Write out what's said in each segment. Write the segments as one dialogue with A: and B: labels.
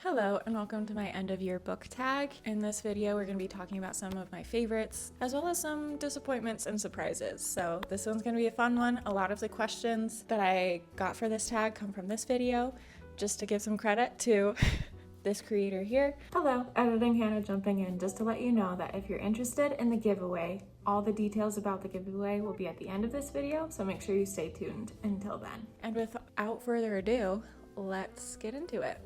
A: Hello and welcome to my end of year book tag. In this video, we're going to be talking about some of my favorites, as well as some disappointments and surprises. So this one's going to be a fun one. A lot of the questions that I got for this tag come from this video, just to give some credit to this creator here. Hello, Editing Hannah jumping in just to let you know that if you're interested in the giveaway, all the details about the giveaway will be at the end of this video, so make sure you stay tuned until then. And without further ado, let's get into it.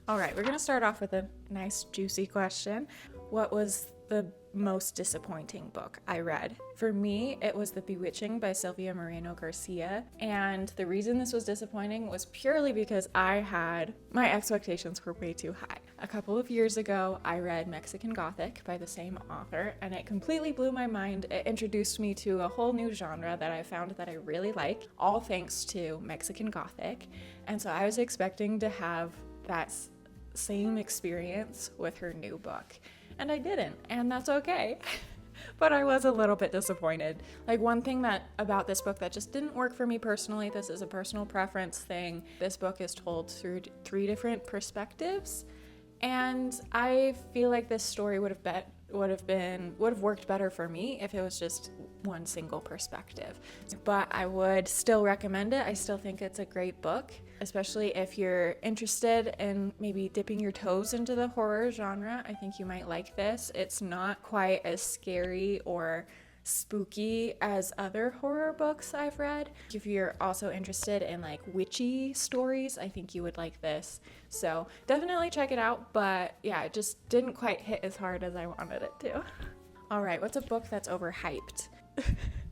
A: All right, we're gonna start off with a nice juicy question. What was the most disappointing book I read? For me, it was The Bewitching by Sylvia Moreno Garcia. And the reason this was disappointing was purely because my expectations were way too high. A couple of years ago, I read Mexican Gothic by the same author, and it completely blew my mind. It introduced me to a whole new genre that I found that I really like, all thanks to Mexican Gothic. And so I was expecting to have that same experience with her new book, and I didn't, and that's okay. But I was a little bit disappointed. Like, one thing about this book that just didn't work for me personally, this is a personal preference thing, this book is told through 3 different perspectives, and I feel like this story would have worked better for me if it was just one single perspective. But I would still recommend it. I still think it's a great book, especially if you're interested in maybe dipping your toes into the horror genre. I think you might like this. It's not quite as scary or spooky as other horror books I've read. If you're also interested in like witchy stories, I think you would like this. So definitely check it out, but yeah, it just didn't quite hit as hard as I wanted it to. All right, what's a book that's overhyped?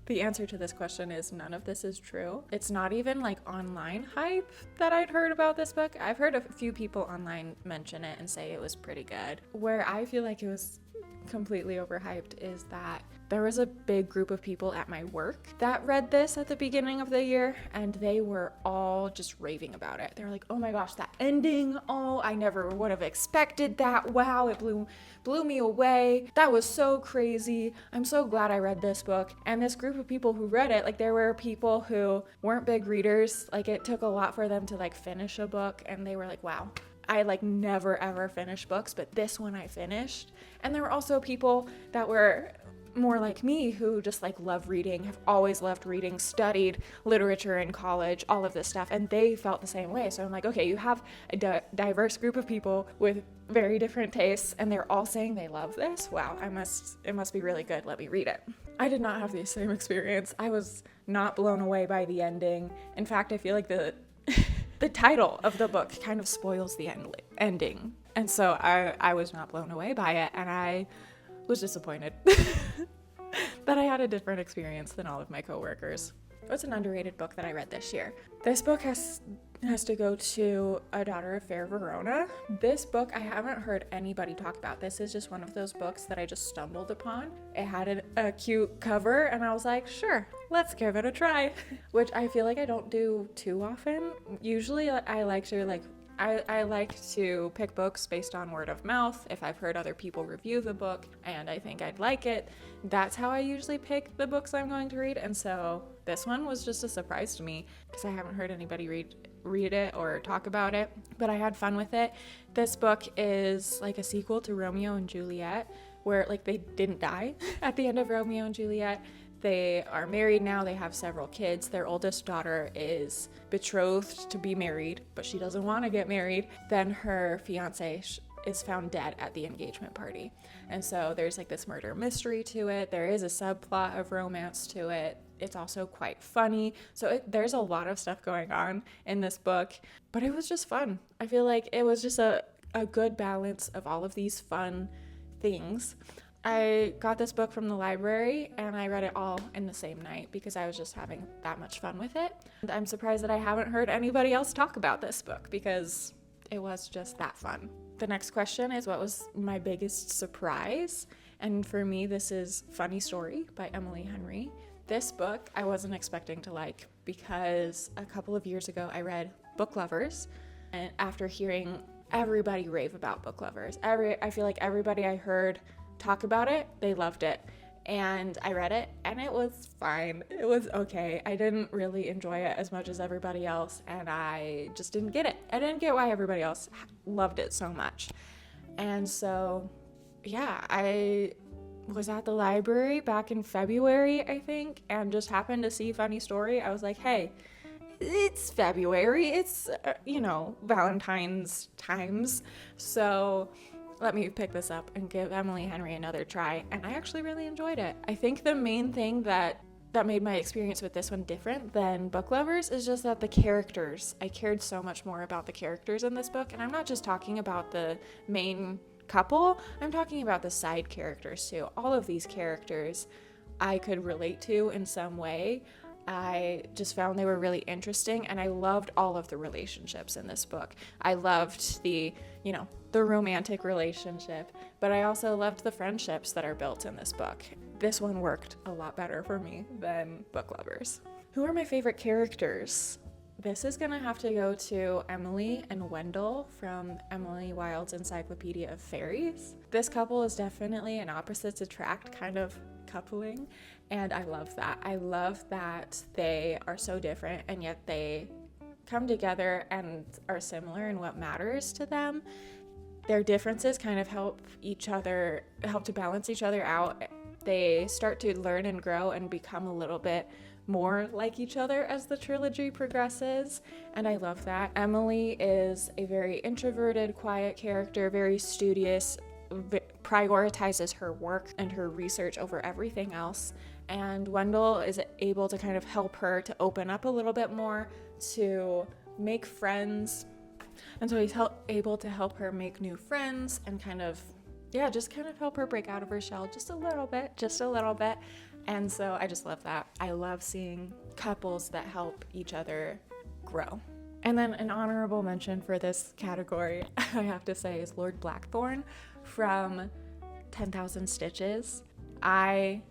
A: The answer to this question is none of this is true. It's not even like online hype that I'd heard about this book. I've heard a few people online mention it and say it was pretty good. Where I feel like it was completely overhyped is that there was a big group of people at my work that read this at the beginning of the year, and they were all just raving about it. They were like, oh my gosh, that ending, oh, I never would have expected that. Wow, it blew me away. That was so crazy. I'm so glad I read this book. And this group of people who read it, like, there were people who weren't big readers. Like, it took a lot for them to like finish a book, and they were like, wow, I like never ever finish books, but this one I finished. And there were also people that were more like me who just like love reading, have always loved reading, studied literature in college, all of this stuff, and they felt the same way. So I'm like, okay, you have a diverse group of people with very different tastes, and they're all saying they love this. Wow, it must be really good. Let me read it. I did not have the same experience. I was not blown away by the ending. In fact, I feel like the title of the book kind of spoils the ending. And so I was not blown away by it, and I was disappointed that I had a different experience than all of my coworkers. What's an underrated book that I read this year? This book has to go to A Daughter of Fair Verona. This book I haven't heard anybody talk about. This is just one of those books that I just stumbled upon. It had a cute cover, and I was like, sure, let's give it a try, which I feel like I don't do too often. Usually I like to pick books based on word of mouth. If I've heard other people review the book and I think I'd like it, that's how I usually pick the books I'm going to read. And so this one was just a surprise to me because I haven't heard anybody read it or talk about it, but I had fun with it. This book is like a sequel to Romeo and Juliet, where like they didn't die at the end of Romeo and Juliet. They are married now, they have several kids. Their oldest daughter is betrothed to be married, but she doesn't want to get married. Then her fiance is found dead at the engagement party. And so there's like this murder mystery to it. There is a subplot of romance to it. It's also quite funny. So there's a lot of stuff going on in this book, but it was just fun. I feel like it was just a good balance of all of these fun things. I got this book from the library and I read it all in the same night because I was just having that much fun with it. And I'm surprised that I haven't heard anybody else talk about this book because it was just that fun. The next question is, what was my biggest surprise? And for me, this is Funny Story by Emily Henry. This book I wasn't expecting to like because a couple of years ago I read Book Lovers, and after hearing everybody rave about Book Lovers, I feel like everybody I heard talk about it, they loved it. And I read it and it was fine. It was okay. I didn't really enjoy it as much as everybody else, and I just didn't get it. I didn't get why everybody else loved it so much. And so, yeah, I was at the library back in February, I think, and just happened to see Funny Story. I was like, hey, it's February. It's, Valentine's times. So let me pick this up and give Emily Henry another try. And I actually really enjoyed it. I think the main thing that made my experience with this one different than Book Lovers is just that the characters, I cared so much more about the characters in this book. And I'm not just talking about the main couple, I'm talking about the side characters too. All of these characters I could relate to in some way. I just found they were really interesting, and I loved all of the relationships in this book. I loved the romantic relationship, but I also loved the friendships that are built in this book. This one worked a lot better for me than Book Lovers. Who are my favorite characters? This is gonna have to go to Emily and Wendell from Emily Wilde's Encyclopedia of Fairies. This couple is definitely an opposites attract kind of coupling, and I love that. I love that they are so different and yet they come together and are similar in what matters to them. Their differences kind of help to balance each other out. They start to learn and grow and become a little bit more like each other as the trilogy progresses, and I love that. Emily is a very introverted, quiet character, very studious, prioritizes her work and her research over everything else, and Wendell is able to kind of help her to open up a little bit more, to make friends, and so he's able to help her make new friends and kind of help her break out of her shell just a little bit. And so I just love that. I love seeing couples that help each other grow. And then an honorable mention for this category, I have to say, is Lord Blackthorn from 10,000 Stitches. I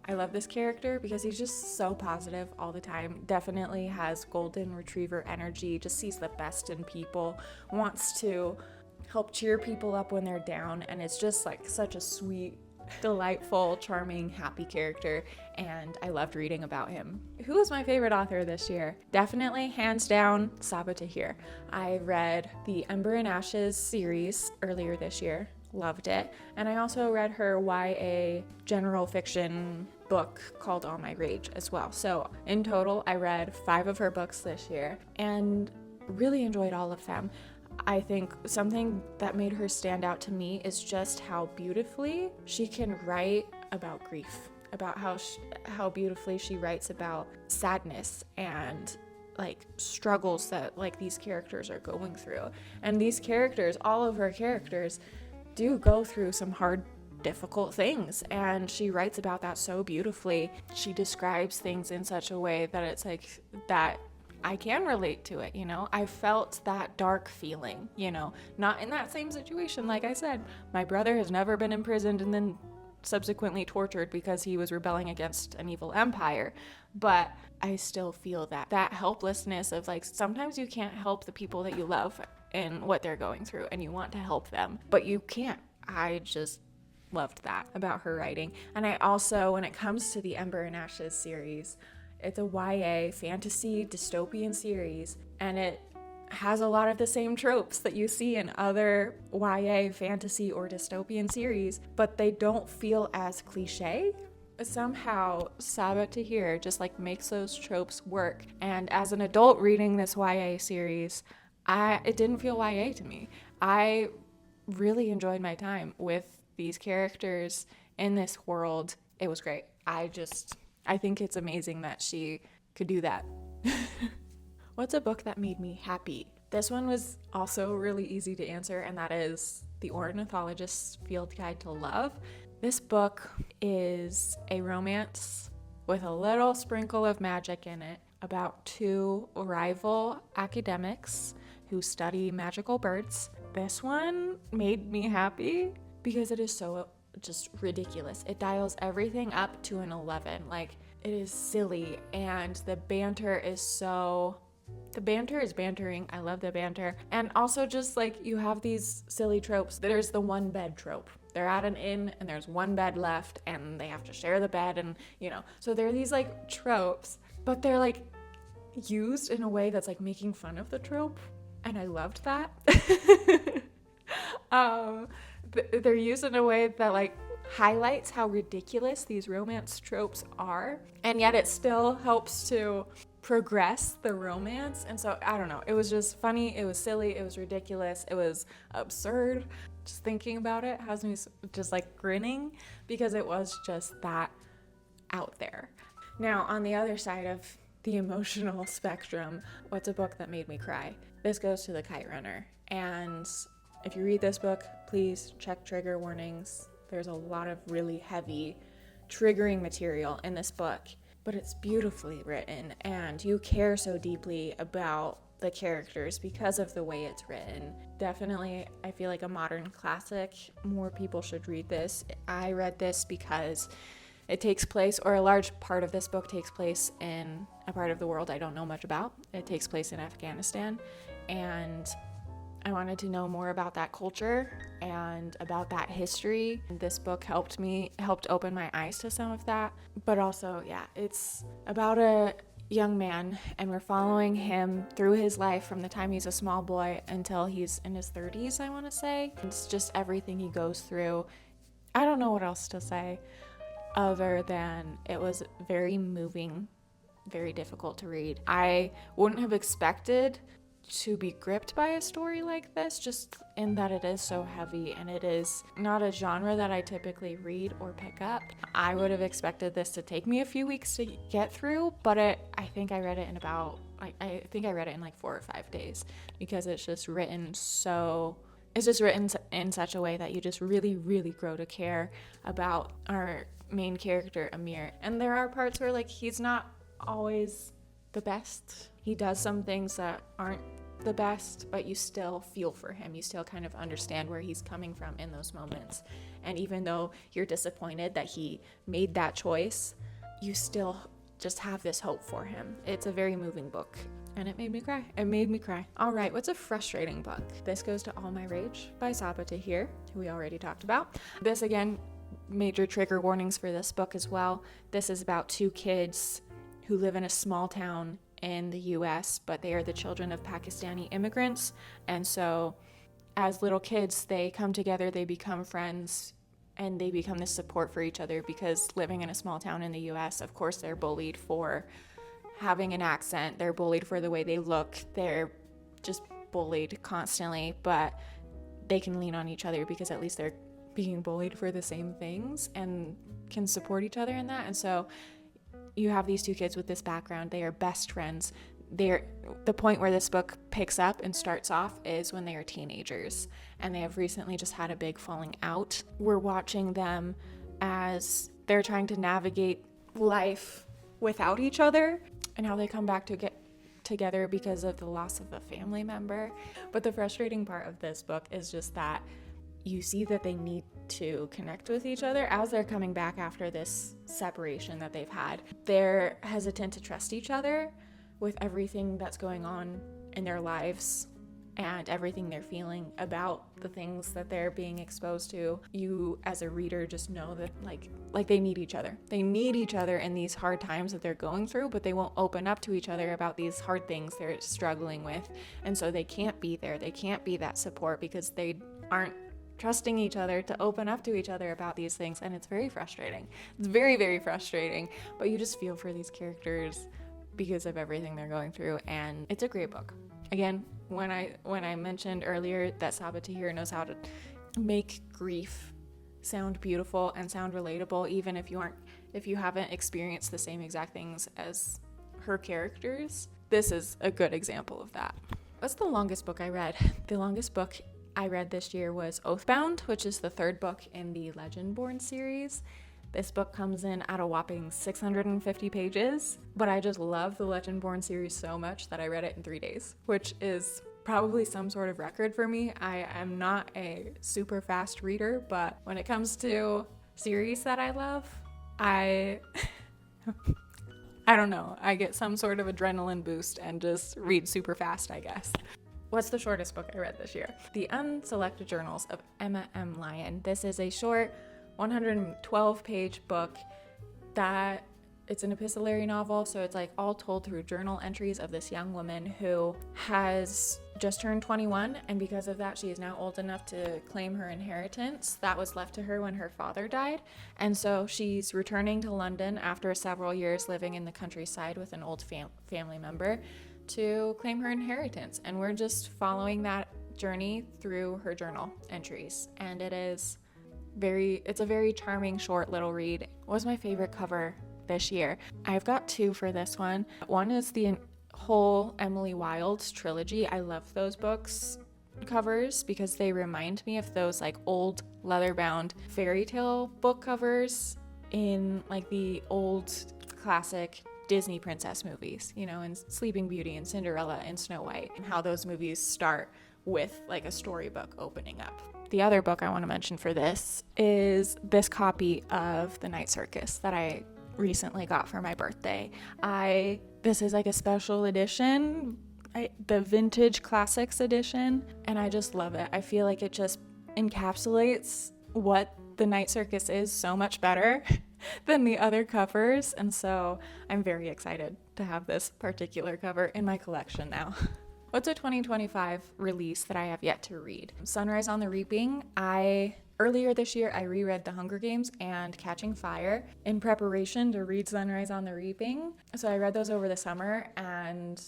A: love this character because he's just so positive all the time. Definitely has golden retriever energy, just sees the best in people, wants to help cheer people up when they're down, and it's just like such a sweet, delightful, charming, happy character, and I loved reading about him. Who was my favorite author this year? Definitely, hands down, Sabaa Tahir. I read the Ember and Ashes series earlier this year, loved it, and I also read her YA general fiction book called All My Rage as well. So in total, I read 5 of her books this year and really enjoyed all of them. I think something that made her stand out to me is just how beautifully she can write about grief, about how beautifully she writes about sadness and like struggles that like these characters are going through. And these characters, all of her characters, do go through some hard, difficult things, and she writes about that so beautifully. She describes things in such a way that it's like that I can relate to it, I felt that dark feeling, not in that same situation. Like I said, my brother has never been imprisoned and then subsequently tortured because he was rebelling against an evil empire, but I still feel that helplessness of like, sometimes you can't help the people that you love and what they're going through, and you want to help them, but you can't. I just loved that about her writing. And I also, when it comes to the Ember and Ashes series, it's a YA fantasy dystopian series, and it has a lot of the same tropes that you see in other YA fantasy or dystopian series, but they don't feel as cliche. Somehow Sabaa Tahir just like makes those tropes work, and as an adult reading this YA series, it didn't feel YA to me. I really enjoyed my time with these characters in this world. It was great. I think it's amazing that she could do that. What's a book that made me happy? This one was also really easy to answer, and that is The Ornithologist's Field Guide to Love. This book is a romance with a little sprinkle of magic in it about 2 rival academics who study magical birds. This one made me happy because it is so just ridiculous. It dials everything up to an 11. Like, it is silly, and the banter is bantering. I love the banter. And also just like, you have these silly tropes. There's the one bed trope. they're at an inn and there's one bed left and they have to share the bed, and so there are these like tropes, but they're like used in a way that's like making fun of the trope, and I loved that. They're used in a way that like highlights how ridiculous these romance tropes are, and yet it still helps to progress the romance. And so I don't know, it was just funny, it was silly, it was ridiculous, it was absurd. Just thinking about it has me just like grinning, because it was just that out there. Now, on the other side of the emotional spectrum, what's a book that made me cry? This goes to The Kite Runner. And if you read this book, please check trigger warnings. There's a lot of really heavy, triggering material in this book, but it's beautifully written, and you care so deeply about the characters because of the way it's written. Definitely, I feel like a modern classic. More people should read this. I read this because it takes place, or a large part of this book takes place in a part of the world I don't know much about. It takes place in Afghanistan, and I wanted to know more about that culture and about that history. This book helped open my eyes to some of that. But also, yeah, it's about a young man, and we're following him through his life from the time he's a small boy until he's in his 30s, I want to say. It's just everything he goes through. I don't know what else to say other than it was very moving, very difficult to read. I wouldn't have expected to be gripped by a story like this, just in that it is so heavy, and it is not a genre that I typically read or pick up. I would have expected this to take me a few weeks to get through, but I think I read it in like 4 or 5 days, because it's just written in such a way that you just really, really grow to care about our main character, Amir. And there are parts where like he's not always the best. He does some things that aren't the best, but you still feel for him. You still kind of understand where he's coming from in those moments. And even though you're disappointed that he made that choice, you still just have this hope for him. It's a very moving book, and it made me cry. All right, what's a frustrating book? This goes to All My Rage by Saba Tahir, who we already talked about. This, again, major trigger warnings for this book as well. This is about 2 kids who live in a small town in the US, but they are the children of Pakistani immigrants. And so as little kids, they come together, they become friends, and they become this support for each other, because living in a small town in the US, of course, they're bullied for having an accent, they're bullied for the way they look, they're just bullied constantly, but they can lean on each other because at least they're being bullied for the same things and can support each other in that. And so you have these 2 kids with this background. They are best friends. The point where this book picks up and starts off is when they are teenagers, and they have recently just had a big falling out. We're watching them as they're trying to navigate life without each other, and how they come back to get together because of the loss of a family member. But the frustrating part of this book is just that you see that they need to connect with each other as they're coming back after this separation that they've had. They're hesitant to trust each other with everything that's going on in their lives and everything they're feeling about the things that they're being exposed to. You as a reader just know that like they need each other. They need each other in these hard times that they're going through, but they won't open up to each other about these hard things they're struggling with. And so they can't be there. They can't be that support because they aren't trusting each other to open up to each other about these things. And it's very frustrating. It's very, very frustrating, but you just feel for these characters because of everything they're going through. And it's a great book. Again, when I mentioned earlier that Saba Tahir knows how to make grief sound beautiful and sound relatable, even if you haven't experienced the same exact things as her characters, this is a good example of that. What's the longest book I read? The longest book I read this year was Oathbound, which is the 3rd book in the Legendborn series. This book comes in at a whopping 650 pages, but I just love the Legendborn series so much that I read it in 3 days, which is probably some sort of record for me. I am not a super fast reader, but when it comes to series that I love, I don't know, I get some sort of adrenaline boost and just read super fast, I guess. What's the shortest book I read this year? The Unselected Journals of Emma M. Lyon. This is a short 112-page book that it's an epistolary novel, so it's like all told through journal entries of this young woman who has just turned 21, and because of that, she is now old enough to claim her inheritance that was left to her when her father died. And so she's returning to London after several years living in the countryside with an old family member to claim her inheritance. And we're just following that journey through her journal entries. And it's a very charming, short little read. What was my favorite cover this year? I've got two for this one. One is the whole Emily Wilde's trilogy. I love those books covers because they remind me of those like old leather-bound fairy tale book covers in like the old classic Disney princess movies, you know, and Sleeping Beauty and Cinderella and Snow White, and how those movies start with like a storybook opening up. The other book I want to mention for this is this copy of The Night Circus that I recently got for my birthday. This is like a special edition, the vintage classics edition, and I just love it. I feel like it just encapsulates what The Night Circus is so much better than the other covers, and so I'm very excited to have this particular cover in my collection now. What's a 2025 release that I have yet to read? Sunrise on the Reaping. Earlier this year, I reread The Hunger Games and Catching Fire in preparation to read Sunrise on the Reaping. So I read those over the summer, and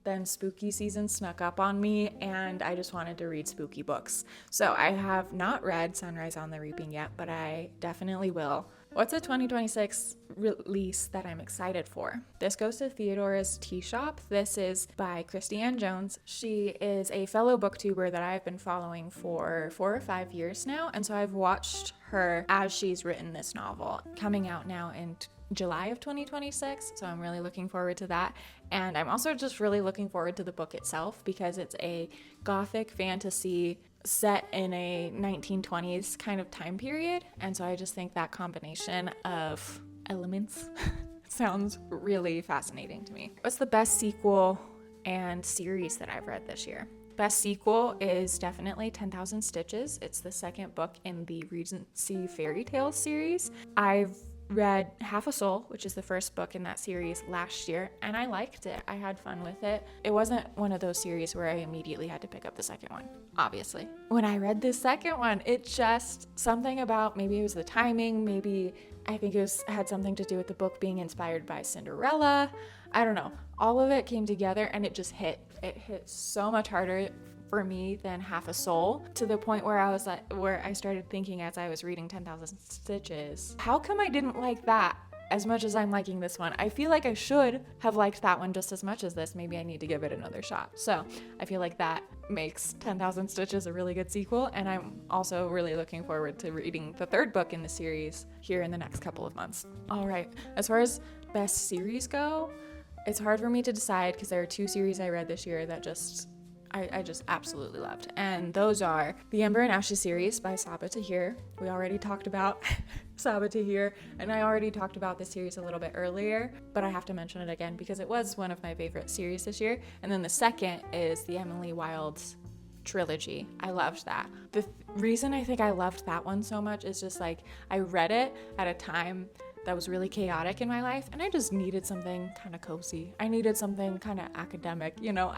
A: then spooky season snuck up on me, and I just wanted to read spooky books. So I have not read Sunrise on the Reaping yet, but I definitely will. What's a 2026 release that I'm excited for? This goes to Theodora's Tea Shop. This is by Christy Ann Jones. She is a fellow booktuber that I've been following for 4 or 5 years now, and so I've watched her as she's written this novel, coming out now in July of 2026, so I'm really looking forward to that. And I'm also just really looking forward to the book itself because it's a gothic fantasy set in a 1920s kind of time period, and so I just think that combination of elements sounds really fascinating to me. What's the best sequel and series that I've read this year? Best sequel is definitely 10,000 Stitches. It's the second book in the Regency Fairy Tales series. I've read Half a Soul, which is the first book in that series, last year, and I liked it. I had fun with it. It wasn't one of those series where I immediately had to pick up the second one, obviously. When I read the second one, it just, something about, maybe it was the timing, maybe I think had something to do with the book being inspired by Cinderella. I don't know. All of it came together and it just hit. It hit so much harder for me than Half a Soul, to the point where I started thinking as I was reading 10,000 Stitches, how come I didn't like that as much as I'm liking this one? I feel like I should have liked that one just as much as this. Maybe I need to give it another shot. So I feel like that makes 10,000 Stitches a really good sequel, and I'm also really looking forward to reading the third book in the series here in the next couple of months. All right, as far as best series go, it's hard for me to decide because there are 2 series I read this year that I just absolutely loved. And those are the Ember and Ashes series by Sabaa Tahir. We already talked about Sabaa Tahir, and I already talked about this series a little bit earlier, but I have to mention it again because it was one of my favorite series this year. And then the second is the Emily Wilde's trilogy. I loved that. The reason I think I loved that one so much is just like I read it at a time that was really chaotic in my life, and I just needed something kind of cozy. I needed something kind of academic, you know.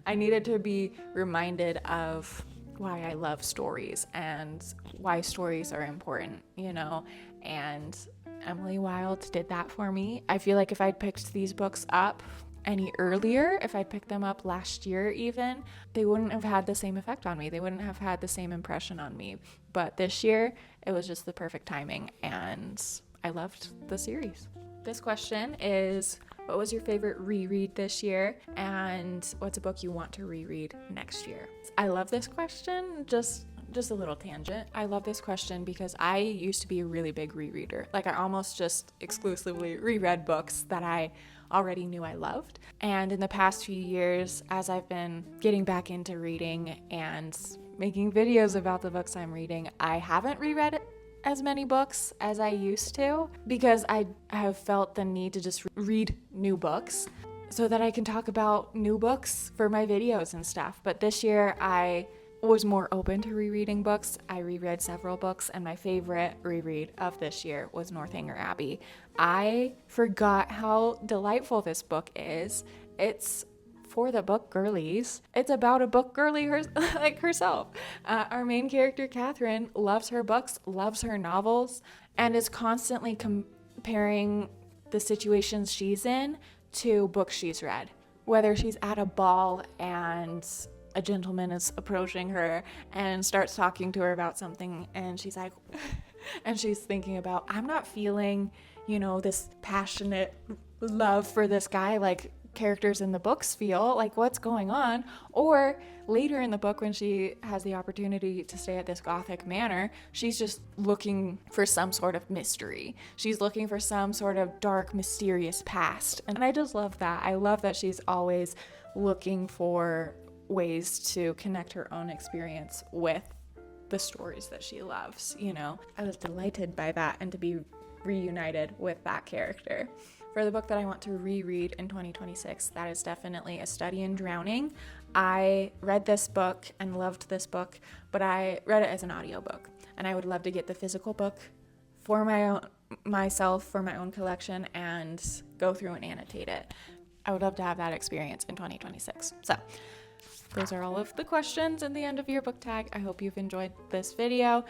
A: I needed to be reminded of why I love stories and why stories are important, you know, and Emily Wilde did that for me. I feel like if I'd picked these books up any earlier, if I'd picked them up last year even, they wouldn't have had the same effect on me. They wouldn't have had the same impression on me. But this year, it was just the perfect timing, and I loved the series. This question is, what was your favorite reread this year, and what's a book you want to reread next year? I love this question. Just a little tangent. I love this question because I used to be a really big rereader. Like I almost just exclusively reread books that I already knew I loved. And in the past few years, as I've been getting back into reading and making videos about the books I'm reading, I haven't reread as many books as I used to because I have felt the need to just read new books. so that I can talk about new books for my videos and stuff. But this year I was more open to rereading books. I reread several books, and my favorite reread of this year was Northanger Abbey. I forgot how delightful this book is. It's for the book girlies. It's about a book girly like herself. Our main character, Catherine, loves her books, loves her novels, and is constantly comparing the situations she's in to books she's read. Whether she's at a ball and a gentleman is approaching her and starts talking to her about something, and she's like, and she's thinking about, I'm not feeling, this passionate love for this guy like characters in the books feel. Like, what's going on? Or later in the book, when she has the opportunity to stay at this Gothic manor, she's just looking for some sort of mystery. She's looking for some sort of dark, mysterious past. And I just love that. I love that she's always looking for ways to connect her own experience with the stories that she loves. I was delighted by that, and to be reunited with that character. For the book that I want to reread in 2026, that is definitely A Study in Drowning. I read this book and loved this book, but I read it as an audiobook, and I would love to get the physical book for myself, for my own collection, and go through and annotate it. I would love to have that experience in 2026. So those are all of the questions at the end of your book tag. I hope you've enjoyed this video.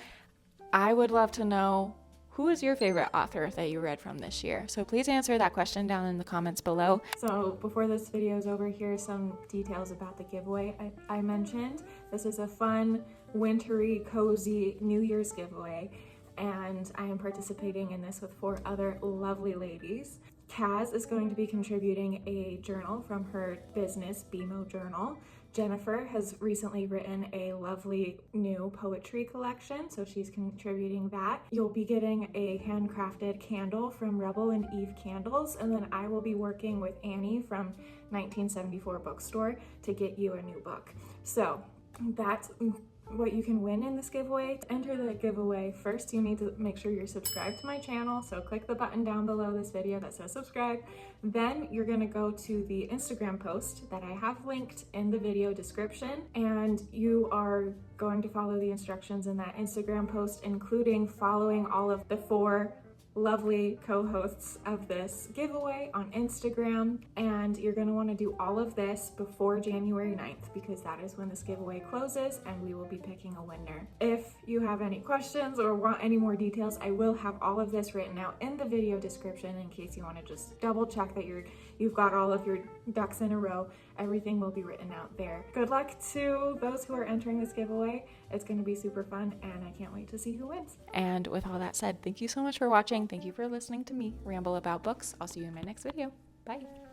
A: I would love to know, who is your favorite author that you read from this year? So please answer that question down in the comments below. So before this video is over, here are some details about the giveaway I mentioned. This is a fun, wintry, cozy New Year's giveaway, and I am participating in this with 4 other lovely ladies. Kaz is going to be contributing a journal from her business, BeMo journal. Jennifer has recently written a lovely new poetry collection, so she's contributing that. You'll be getting a handcrafted candle from Rebel and Eve Candles, and then I will be working with Annie from 1974 Bookstore to get you a new book. So that's what you can win in this giveaway. To enter the giveaway, first you need to make sure you're subscribed to my channel, so click the button down below this video that says subscribe. Then you're going to go to the Instagram post that I have linked in the video description, and you are going to follow the instructions in that Instagram post, including following all of the 4 lovely co-hosts of this giveaway on Instagram. And you're going to want to do all of this before January 9th, because that is when this giveaway closes and we will be picking a winner. If you have any questions or want any more details, I will have all of this written out in the video description in case you want to just double check that you've got all of your ducks in a row. Everything will be written out there. Good luck to those who are entering this giveaway. It's going to be super fun, and I can't wait to see who wins. And with all that said, thank you so much for watching. Thank you for listening to me ramble about books. I'll see you in my next video. Bye.